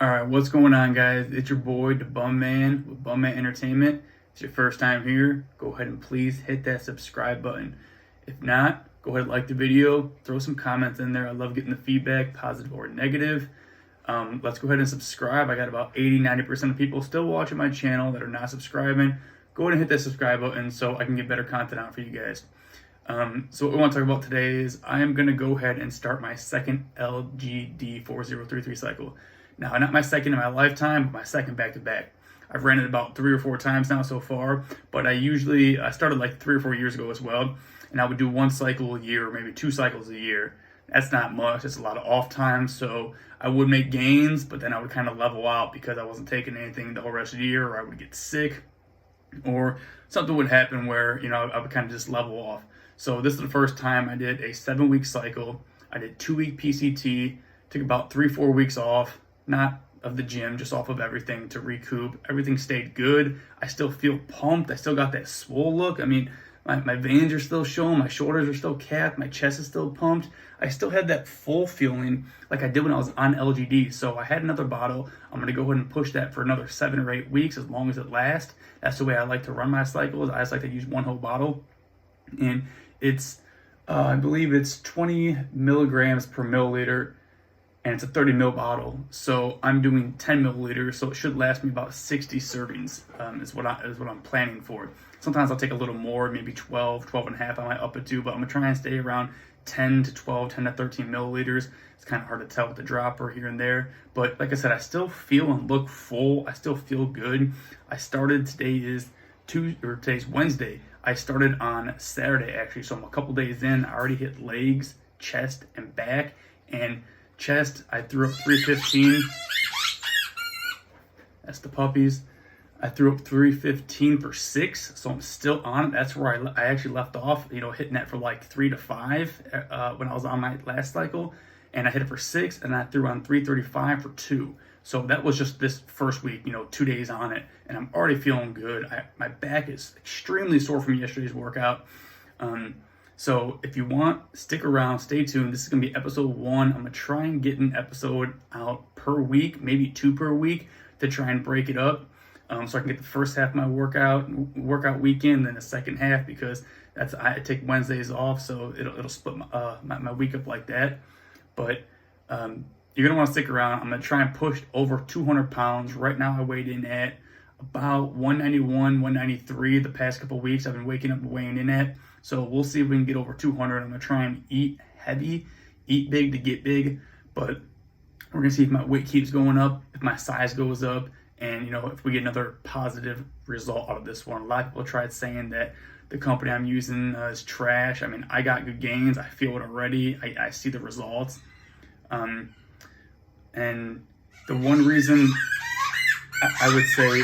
All right, what's going on, guys? It's your boy, the Bum Man with Bum Man Entertainment. It's your first time here. Go ahead and please hit that subscribe button. If not, go ahead and like the video. Throw some comments in there. I love getting the feedback, positive or negative. Let's go ahead and subscribe. I got about 80-90% of people still watching my channel that are not subscribing. Go ahead and hit that subscribe button so I can get better content out for you guys. So what we want to talk about today is I am going to go ahead and start my second LGD 4033 cycle. Now, not my second in my lifetime, but my second back-to-back. I've ran it about 3 or 4 times now so far, but I started like 3 or 4 years ago as well, and I would do 1 cycle a year, or maybe 2 cycles a year. That's not much. It's a lot of off time, so I would make gains, but then I would kind of level out because I wasn't taking anything the whole rest of the year, or I would get sick, or something would happen where, I would kind of just level off. So this is the first time I did a 7-week cycle. I did 2-week PCT, took about 3-4 weeks off, not of the gym, just off of everything to recoup. Everything stayed good. I still feel pumped. I still got that swole look. I mean, my veins are still showing, my shoulders are still capped, my chest is still pumped. I still had that full feeling like I did when I was on LGD. So I had another bottle. I'm going to go ahead and push that for another 7 or 8 weeks, as long as it lasts. That's the way I like to run my cycles. I just like to use 1 whole bottle. And it's, I believe it's 20 milligrams per milliliter, and it's a 30 ml bottle. So I'm doing 10 milliliters, so it should last me about 60 servings, is what I'm planning for. Sometimes I'll take a little more, maybe 12 and a half, I might up it to, but I'm gonna try and stay around 10 to 12, 10 to 13 milliliters. It's kind of hard to tell with the dropper here and there, but like I said, I still feel and look full. I still feel good. I started, today's Wednesday. I started on Saturday, actually, so I'm a couple days in. I already hit legs, chest, and back, and chest, I threw up 315. That's the puppies. I threw up 315 for 6, so I'm still on it. That's where I actually left off, hitting that for like 3 to 5 when I was on my last cycle, and I hit it for 6, and I threw on 335 for 2. So that was just this first week, 2 days on it, and I'm already feeling good. My back is extremely sore from yesterday's workout. So if you want, stick around, stay tuned. This is going to be episode 1. I'm going to try and get an episode out per week, maybe 2 per week, to try and break it up. So I can get the first half of my workout weekend, then the second half, because I take Wednesdays off, so it'll split my week up like that. But you're going to want to stick around. I'm going to try and push over 200 pounds. Right now I weighed in at about 191, 193 the past couple of weeks. I've been waking up and weighing in at. So we'll see if we can get over 200. I'm going to try and eat heavy, eat big to get big. But we're going to see if my weight keeps going up, if my size goes up, and, if we get another positive result out of this one. A lot of people tried saying that the company I'm using is trash. I mean, I got good gains. I feel it already. I see the results. And the one reason I would say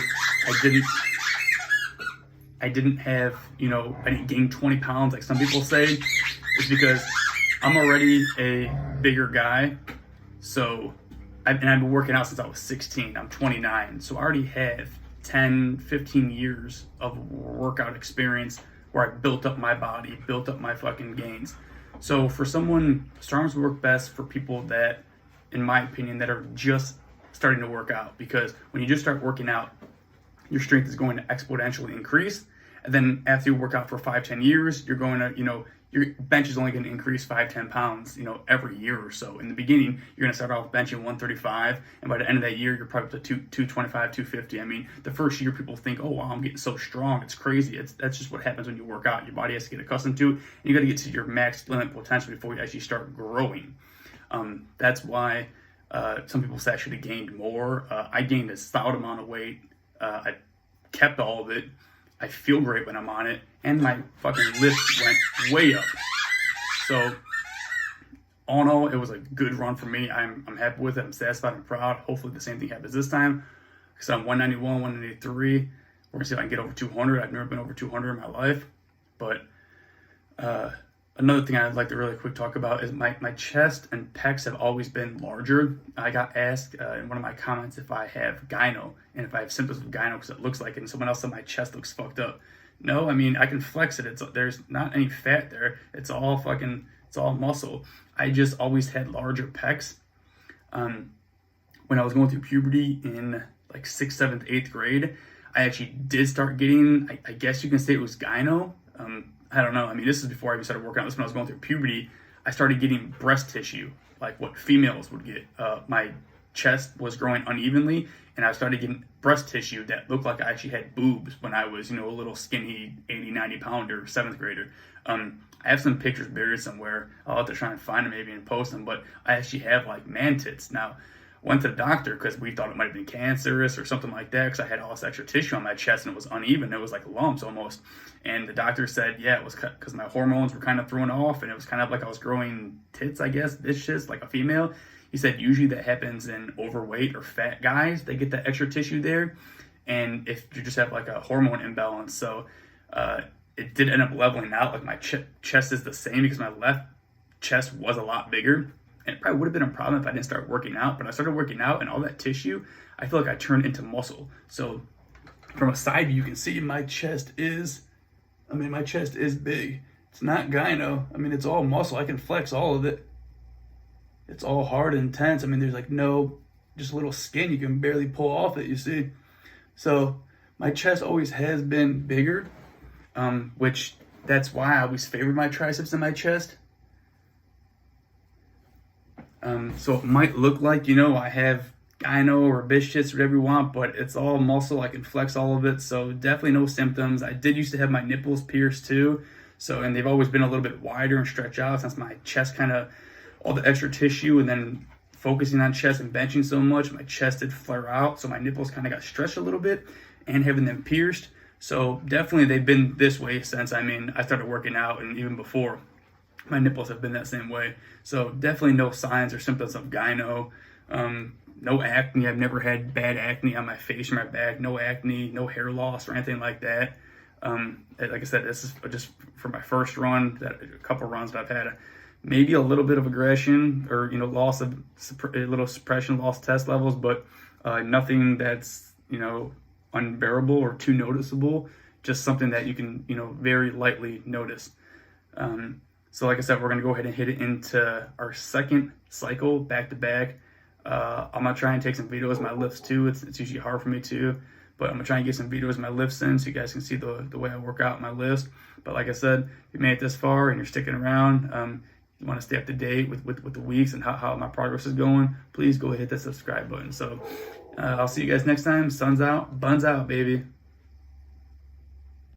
I didn't have, I didn't gain 20 pounds like some people say, is because I'm already a bigger guy. So, I've been working out since I was 16. I'm 29. So I already have 10, 15 years of workout experience where I built up my body, built up my fucking gains. So for someone, SARMS work best for people that, in my opinion, that are just starting to work out, because when you just start working out, your strength is going to exponentially increase. And then after you work out for 5-10 years, you're going to, your bench is only going to increase 5-10 pounds, every year or so. In the beginning, you're going to start off benching 135, and by the end of that year, you're probably up to 225, 250. I mean, the first year, people think, oh, wow, I'm getting so strong. It's crazy. That's just what happens when you work out. Your body has to get accustomed to it, and you got to get to your max limit potential before you actually start growing. That's why some people say I should have gained more. I gained a stout amount of weight. I kept all of it. I feel great when I'm on it, and my fucking lift went way up. So, all in all, it was a good run for me. I'm happy with it. I'm satisfied. I'm proud. Hopefully, the same thing happens this time. Because I'm 191, 193. We're gonna see if I can get over 200. I've never been over 200 in my life, but another thing I'd like to really quick talk about is my chest and pecs have always been larger. I got asked in one of my comments if I have gyno and if I have symptoms of gyno because it looks like it, and someone else said my chest looks fucked up. No, I mean, I can flex it. There's not any fat there. It's all muscle. I just always had larger pecs. when I was going through puberty in like 6th, 7th, 8th grade, I actually did start getting, I guess you can say it was gyno. I don't know. I mean, this is before I even started working out. This is when I was going through puberty. I started getting breast tissue, like what females would get. My chest was growing unevenly, and I started getting breast tissue that looked like I actually had boobs when I was, a little skinny 80, 90 pounder 7th grader. I have some pictures buried somewhere. I'll have to try and find them maybe and post them, but I actually have like man tits. Now, went to the doctor because we thought it might have been cancerous or something like that, because I had all this extra tissue on my chest and it was uneven. It was like lumps almost. And the doctor said, yeah, it was because my hormones were kind of thrown off, and it was kind of like I was growing tits, I guess, bitches, like a female. He said usually that happens in overweight or fat guys. They get that extra tissue there. And if you just have like a hormone imbalance. So it did end up leveling out. Like my chest is the same because my left chest was a lot bigger. And it probably would have been a problem if I didn't start working out. But I started working out, and all that tissue, I feel like I turned into muscle. So from a side view, you can see my chest is big. It's not gyno. I mean, it's all muscle. I can flex all of it. It's all hard and intense. I mean, there's like no, just a little skin. You can barely pull off it, you see. So my chest always has been bigger, which that's why I always favored my triceps and my chest. So it might look like, I have gyno or bitch tits, whatever you want, but it's all muscle. I can flex all of it. So definitely no symptoms. I did used to have my nipples pierced too. So, and they've always been a little bit wider and stretch out since my chest kind of, all the extra tissue, and then focusing on chest and benching so much, my chest did flare out. So my nipples kind of got stretched a little bit, and having them pierced. So definitely they've been this way since, I started working out, and even before. My nipples have been that same way. So definitely no signs or symptoms of gyno. No acne. I've never had bad acne on my face or my back. No acne, no hair loss or anything like that. Like I said, this is just for my first run, a couple runs that I've had. Maybe a little bit of aggression or, loss of a little suppression, lost test levels, but nothing that's, unbearable or too noticeable. Just something that you can, very lightly notice. So like I said, we're going to go ahead and hit it into our second cycle back to back. I'm going to try and take some videos of my lifts too. It's usually hard for me too, but I'm going to try and get some videos of my lifts in so you guys can see the way I work out my lifts. But like I said, if you made it this far and you're sticking around, you want to stay up to date with the weeks and how my progress is going, please go hit that subscribe button. So I'll see you guys next time. Sun's out, buns out, baby.